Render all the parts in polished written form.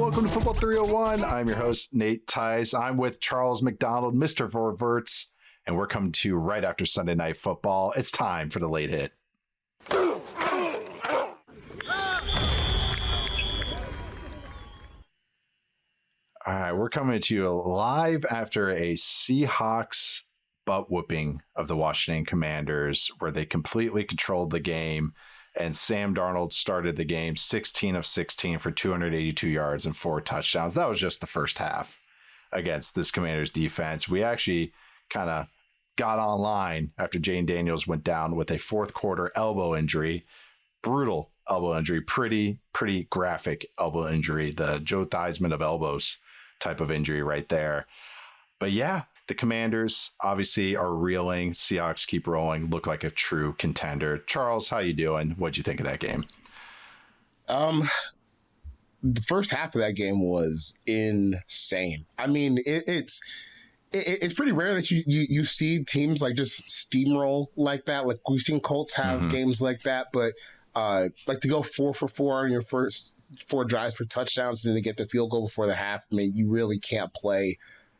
welcome to Football 301. I'm your host, Nate Tice. I'm with Charles McDonald, Mr. Vorverts, and we're coming to you right after Sunday Night Football. It's time for the late hit. All right, we're coming to you live after a Seahawks butt whooping of the Washington Commanders, where they completely controlled the game. And Sam Darnold started the game 16 of 16 for 282 yards and 4 touchdowns. That was just the first half against this Commanders defense. We actually kind of got online after Jayden Daniels went down with a fourth quarter elbow injury. Brutal elbow injury. Pretty graphic elbow injury. The Joe Theismann of elbows type of injury right there. But yeah, the Commanders obviously are reeling. Seahawks keep rolling, look like a true contender. Charles, how you doing? What'd you think of that game? The first half of that game was insane. I mean, it's pretty rare that you see teams like just steamroll like that. Like we've seen Colts have games like that, but like to go 4 for 4 on your first 4 drives for touchdowns and then to get the field goal before the half. I mean, you really can't play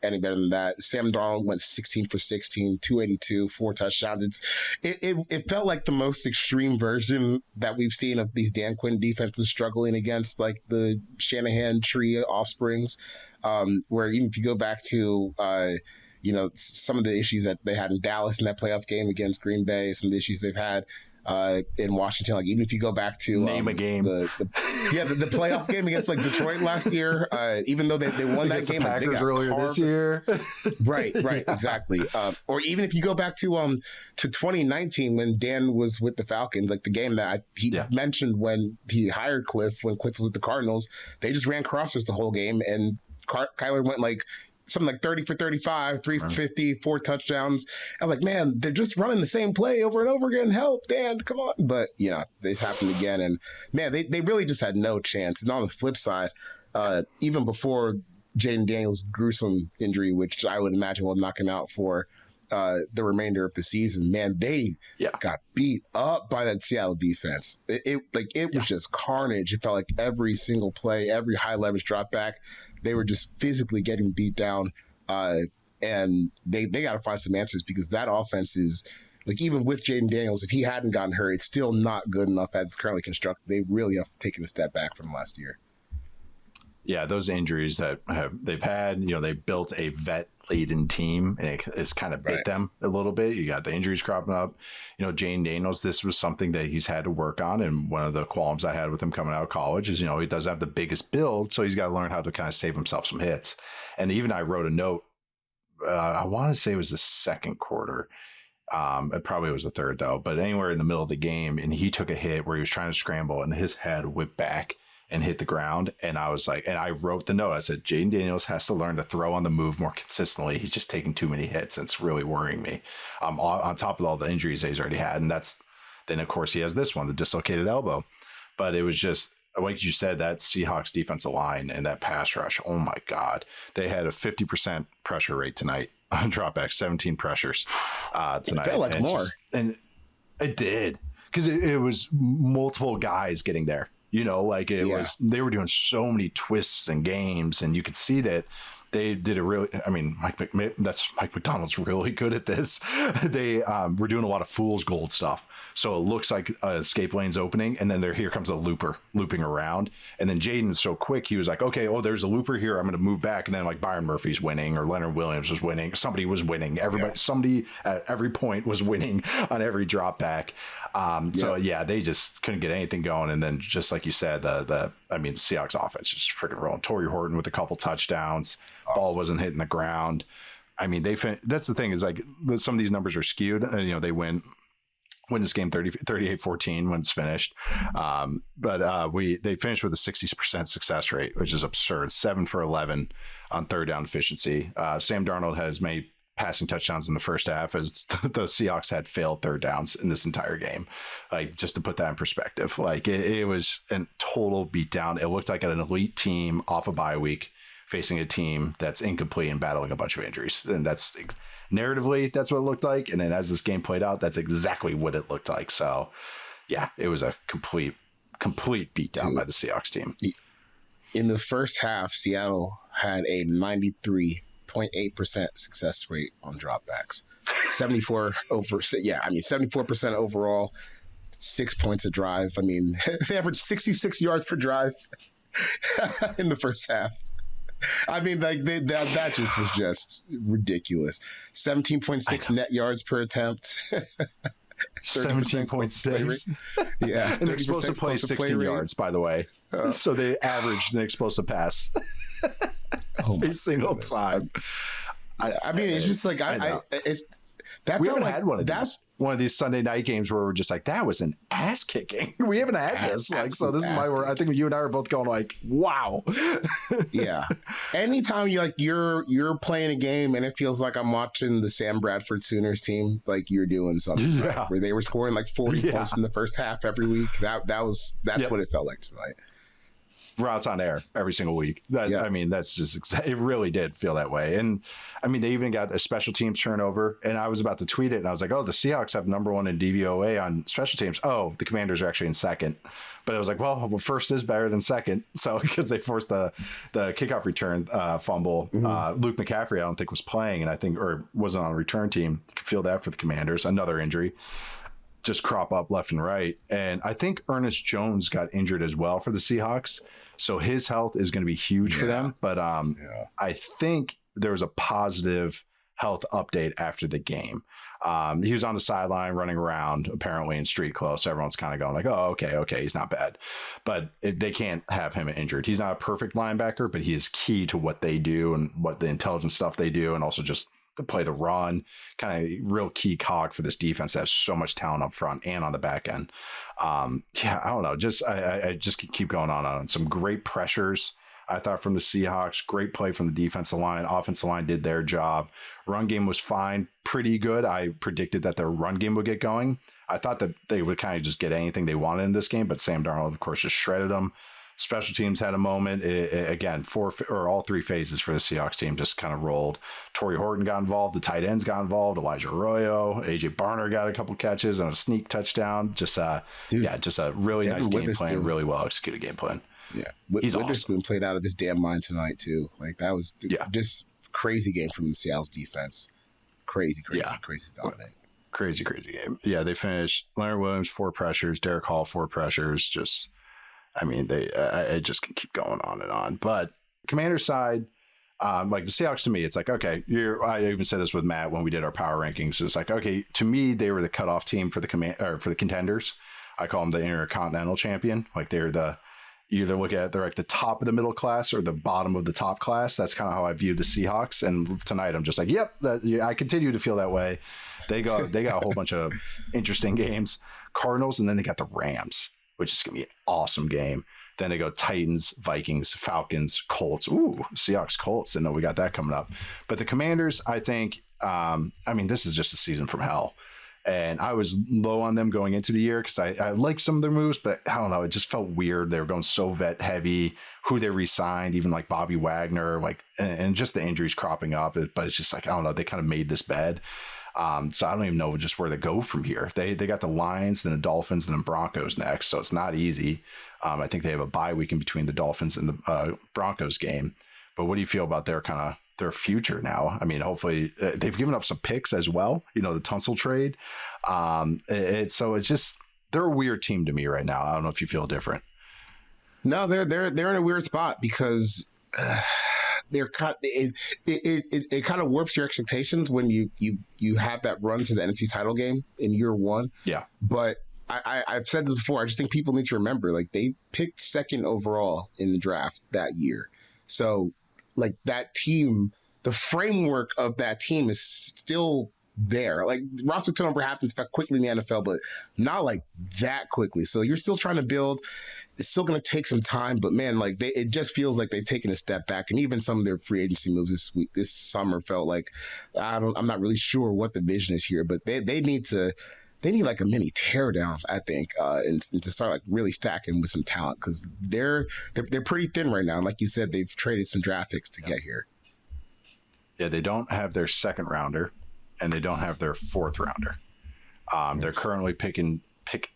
any better than that. Sam Darnold went 16 for 16, 282, 4 touchdowns. It felt like the most extreme version that we've seen of these Dan Quinn defenses struggling against like the Shanahan tree offsprings, where even if you go back to some of the issues that they had in Dallas in that playoff game against Green Bay, some of the issues they've had in Washington, like even if you go back to name a game, the playoff game against like Detroit last year, even though they won that game, the Packers earlier this year, right, exactly. Or even if you go back to 2019 when Dan was with the Falcons, like the game that he mentioned when he hired Cliff, when Cliff was with the Cardinals, they just ran crossers the whole game, and Kyler went like something like 30 for 35, 350, 4 touchdowns. I was like, man, they're just running the same play over and over again. Help, Dan, come on. But, this happened again. And, man, they really just had no chance. And on the flip side, even before Jayden Daniels' gruesome injury, which I would imagine will knock him out for the remainder of the season, man, they got beat up by that Seattle defense. It was just carnage. It felt like every single play, every high leverage drop back, they were just physically getting beat down. And they got to find some answers, because that offense is, like, even with Jayden Daniels, if he hadn't gotten hurt, it's still not good enough as it's currently constructed. They really have taken a step back from last year. Yeah, those injuries that they've had, they built a vet-laden team, and it's kind of bit them a little bit. You got the injuries cropping up. Jayden Daniels, this was something that he's had to work on, and one of the qualms I had with him coming out of college is, he doesn't have the biggest build, so he's got to learn how to kind of save himself some hits. And even I wrote a note, I want to say it was the second quarter. It probably was the third, though, but anywhere in the middle of the game, and he took a hit where he was trying to scramble, and his head whipped back and hit the ground. And I was like, and I wrote the note, I said, Jayden Daniels has to learn to throw on the move more consistently. He's just taking too many hits, and it's really worrying me. On top of all the injuries that he's already had. And then of course he has this one, the dislocated elbow. But it was just, like you said, that Seahawks defensive line and that pass rush, oh my God. They had a 50% pressure rate tonight on dropbacks, 17 pressures tonight. It felt like more. And it did, because it was multiple guys getting there. Was, they were doing so many twists and games, and you could see that they did a really, Mike McDonald's really good at this. They were doing a lot of fool's gold stuff. So it looks like escape lane's opening, and then here comes a looper looping around. And then Jayden's so quick, he was like, okay, there's a looper here. I'm going to move back. And then like Byron Murphy's winning, or Leonard Williams was winning. Somebody was winning. Somebody at every point was winning on every drop back. So they just couldn't get anything going. And then just like you said, the Seahawks offense just freaking rolling. Torrey Horton with a couple touchdowns. Awesome. Ball wasn't hitting the ground. That's the thing, is like some of these numbers are skewed, and they win this game 38-14 when it's finished. They finished with a 60% success rate, which is absurd. 7 for 11 on third down efficiency. Sam Darnold had as many passing touchdowns in the first half as the Seahawks had failed third downs in this entire game. Like, just to put that in perspective, like it was a total beatdown. It looked like an elite team off a bye week facing a team that's incomplete and battling a bunch of injuries. And that's narratively, that's what it looked like. And then as this game played out, that's exactly what it looked like. So yeah, it was a complete beatdown by the Seahawks team. In the first half, Seattle had a 93.8% success rate on dropbacks. 74% overall, 6 points a drive. I mean, they averaged 66 yards per drive in the first half. I mean, like that just was just ridiculous. 17.6 net yards per attempt. 17.6. Yeah. An explosive play, 16 yards, by the way. So they averaged an explosive pass every single time. I mean, it's just like we haven't had one of these Sunday night games where we're just like, that was an ass kicking. We haven't had this. Like, so this is why I think you and I are both going like, wow. Yeah. Anytime you're playing a game and it feels like I'm watching the Sam Bradford Sooners team, like you're doing something right, where they were scoring like 40 points in the first half every week. That's what it felt like tonight. Routes on air every single week. I mean, that's just it really did feel that way. And I mean, they even got a special teams turnover, and I was about to tweet it, and I was like, oh, the Seahawks have number 1 in DVOA on special teams. Oh, the Commanders are actually in second. But it was like, well, first is better than second. So because they forced the kickoff return fumble. Luke McCaffrey, I don't think was playing, and or wasn't on a return team. You can feel that for the Commanders. Another injury just crop up left and right. And I think Ernest Jones got injured as well for the Seahawks. So his health is going to be huge for them. But I think there was a positive health update after the game. He was on the sideline running around, apparently in street clothes. So everyone's kind of going like, oh, okay, he's not bad. But they can't have him injured. He's not a perfect linebacker, but he is key to what they do and what the intelligence stuff they do, and also just to play the run, kind of real key cog for this defense that has so much talent up front and on the back end. I don't know. I just keep going on. Some great pressures, I thought, from the Seahawks. Great play from the defensive line. Offensive line did their job. Run game was fine, pretty good. I predicted that their run game would get going. I thought that they would kind of just get anything they wanted in this game, but Sam Darnold, of course, just shredded them. Special teams had a moment. Again, all 3 phases for the Seahawks team just kind of rolled. Torrey Horton got involved. The tight ends got involved. Elijah Arroyo, AJ Barner got a couple catches and a sneak touchdown. Just a really nice game plan, really well executed game plan. Yeah, Witherspoon awesome. Played out of his damn mind tonight too. Like that was just crazy game from Seattle's defense. Crazy dominant. Crazy game. Yeah, they finished. Leonard Williams 4 pressures. Derek Hall 4 pressures. Just. I mean, I just can keep going on and on. But Commander side, like the Seahawks, to me, it's like, okay, I even said this with Matt when we did our power rankings. It's like, okay, to me, they were the cutoff team for the contenders. I call them the Intercontinental Champion. Like you either look at they're like the top of the middle class or the bottom of the top class. That's kind of how I view the Seahawks. And tonight, I'm just like, yep, I continue to feel that way. They got a whole bunch of interesting games. Cardinals, and then they got the Rams, which is going to be an awesome game. Then they go Titans, Vikings, Falcons, Colts. Ooh, Seahawks, Colts. I know we got that coming up. But the Commanders, I think, this is just a season from hell. And I was low on them going into the year because I like some of their moves, but I don't know. It just felt weird. They were going so vet heavy, who they re-signed, even like Bobby Wagner, and just the injuries cropping up. But it's just like, I don't know. They kind of made this bed. So I don't even know just where they go from here. They got the Lions, then the Dolphins, and the Broncos next. So it's not easy. I think they have a bye week in between the Dolphins and the Broncos game. But what do you feel about their future now? I mean, hopefully they've given up some picks as well. You know, the Tunsil trade. It's just they're a weird team to me right now. I don't know if you feel different. No, they're in a weird spot because. It kind of warps your expectations when you have that run to the NFC title game in year 1. Yeah. But I've said this before. I just think people need to remember, like, they picked 2nd overall in the draft that year. So, like, that team, the framework of that team is still there. Like, roster turnover happens that quickly in the NFL, but not like that quickly. So you're still trying to build. It's still going to take some time, but man, like it just feels like they've taken a step back. And even some of their free agency moves this summer felt like I'm not really sure what the vision is here, but they need like a mini teardown, I think, and to start like really stacking with some talent because they're pretty thin right now. And like you said, they've traded some draft picks to get here. Yeah, they don't have their 2nd rounder. And they don't have their 4th rounder. They're currently pick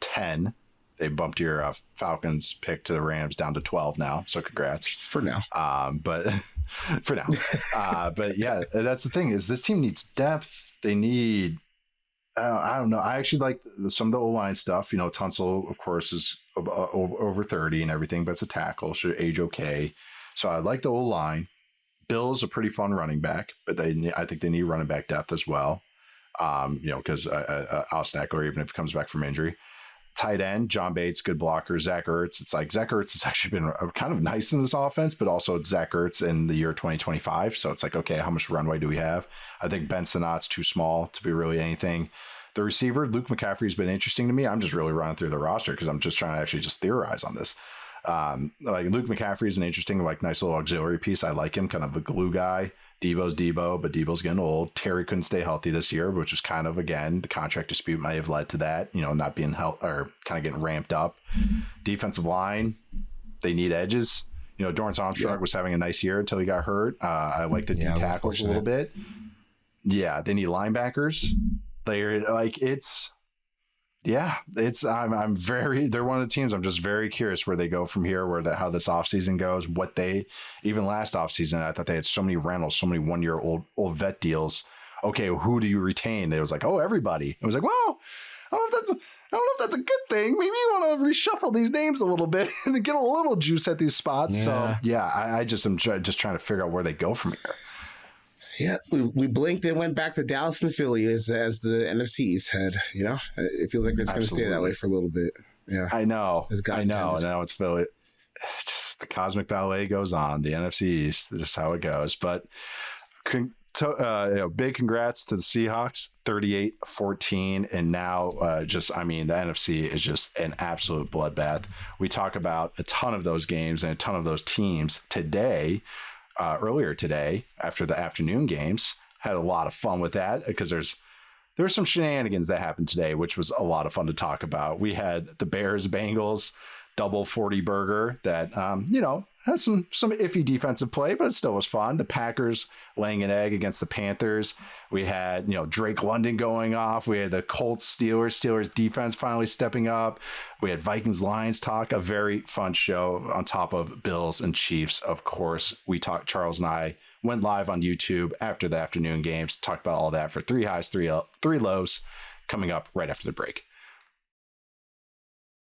10. They bumped your Falcons pick to the Rams down to 12 now. So congrats. For now. But for now. But yeah, that's the thing is this team needs depth. They need, I don't know. I actually like some of the O-line stuff. You know, Tunsil, of course, is over 30 and everything, but it's a tackle. Should age okay. So I like the O-line. Bill's a pretty fun running back, but I think they need running back depth as well. You know, because Austin Eckler, even if he comes back from injury. Tight end, John Bates, good blocker. Zach Ertz. It's like Zach Ertz has actually been kind of nice in this offense, but also it's Zach Ertz in the year 2025. So it's like, okay, how much runway do we have? I think Ben Sinat's too small to be really anything. The receiver, Luke McCaffrey, has been interesting to me. I'm just really running through the roster because I'm just trying to actually just theorize on this. Like Luke McCaffrey is an interesting, like nice little auxiliary piece. I like him, kind of a glue guy. Debo's Debo, but Debo's getting old. Terry couldn't stay healthy this year, which was kind of, again, the contract dispute might have led to that, you know, not being or kind of getting ramped up. Defensive line, they need edges. You know, Dorrance Armstrong was having a nice year until he got hurt. I like the D tackles a little bit. Yeah, they need linebackers. They're like, I'm very, they're one of the teams I'm just very curious where they go from here, how this offseason goes, even last offseason, I thought they had so many rentals, so many 1 year old vet deals. Okay, who do you retain? It was like, oh, everybody. It was like, well, I don't know if that's a good thing. Maybe you want to reshuffle these names a little bit and get a little juice at these spots. Yeah. So yeah, I just am just trying to figure out where they go from here. Yeah, we blinked and went back to Dallas and Philly as the NFC East head. You know, it feels like it's going to stay that way for a little bit. Yeah, I know. And now it's Philly. Just the cosmic ballet goes on. The NFC East, just how it goes. But big congrats to the Seahawks, 38-14, and now the NFC is just an absolute bloodbath. We talk about a ton of those games and a ton of those teams today. Earlier today, after the afternoon games, had a lot of fun with that because there's some shenanigans that happened today, which was a lot of fun to talk about. We had the Bears-Bengals double 40 burger that, had some iffy defensive play, but it still was fun. The Packers laying an egg against the Panthers. We had, Drake London going off. We had the Colts-Steelers defense finally stepping up. We had Vikings-Lions talk, a very fun show on top of Bills and Chiefs. Of course, Charles and I went live on YouTube after the afternoon games, talked about all that for 3 highs, 3 lows, coming up right after the break.